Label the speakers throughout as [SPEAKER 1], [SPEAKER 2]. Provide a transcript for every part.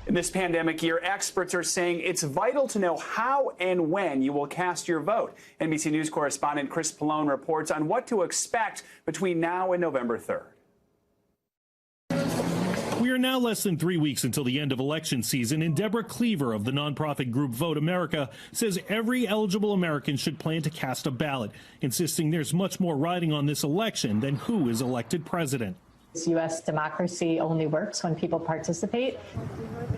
[SPEAKER 1] In this pandemic year, experts are saying it's vital to know how and when you will cast your vote. NBC News correspondent Chris Pallone reports on what to expect between now and November 3rd.
[SPEAKER 2] We are now less than 3 weeks until the end of election season, and Deborah Cleaver of the nonprofit group Vote America says every eligible American should plan to cast a ballot, insisting there's much more riding on this election than who is elected president.
[SPEAKER 3] U.S. democracy only works when people participate.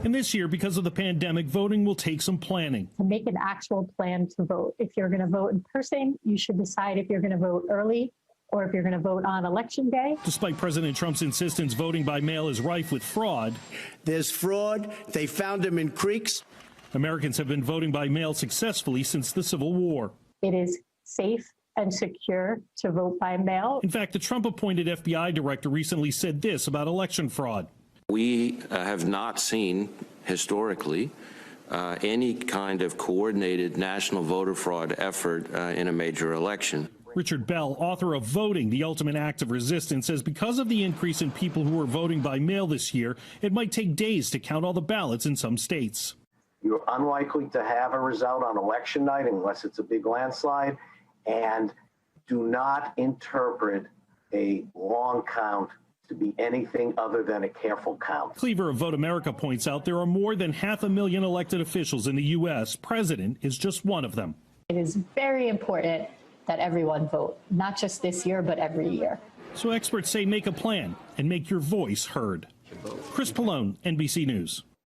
[SPEAKER 2] And this year, because of the pandemic, voting will take some planning.
[SPEAKER 3] To make an actual plan to vote. If you're going to vote in person, you should decide if you're going to vote early or if you're going to vote on Election Day.
[SPEAKER 2] Despite President Trump's insistence voting by mail is rife with fraud.
[SPEAKER 4] There's fraud. They found them in creeks.
[SPEAKER 2] Americans have been voting by mail successfully since the Civil War.
[SPEAKER 3] It is safe and secure to vote by mail.
[SPEAKER 2] In fact, the Trump-appointed FBI director recently said this about election fraud.
[SPEAKER 5] We have not seen historically any kind of coordinated national voter fraud effort in a major election.
[SPEAKER 2] Richard Bell, author of Voting, the Ultimate Act of Resistance, says because of the increase in people who are voting by mail this year, it might take days to count all the ballots in some states.
[SPEAKER 6] You're unlikely to have a result on election night unless it's a big landslide. And do not interpret a long count to be anything other than a careful count.
[SPEAKER 2] Cleaver of Vote America points out there are more than 500,000 elected officials in the U.S. President is just one of them.
[SPEAKER 3] It is very important that everyone vote, not just this year, but every year.
[SPEAKER 2] So experts say make a plan and make your voice heard. Chris Pallone, NBC News.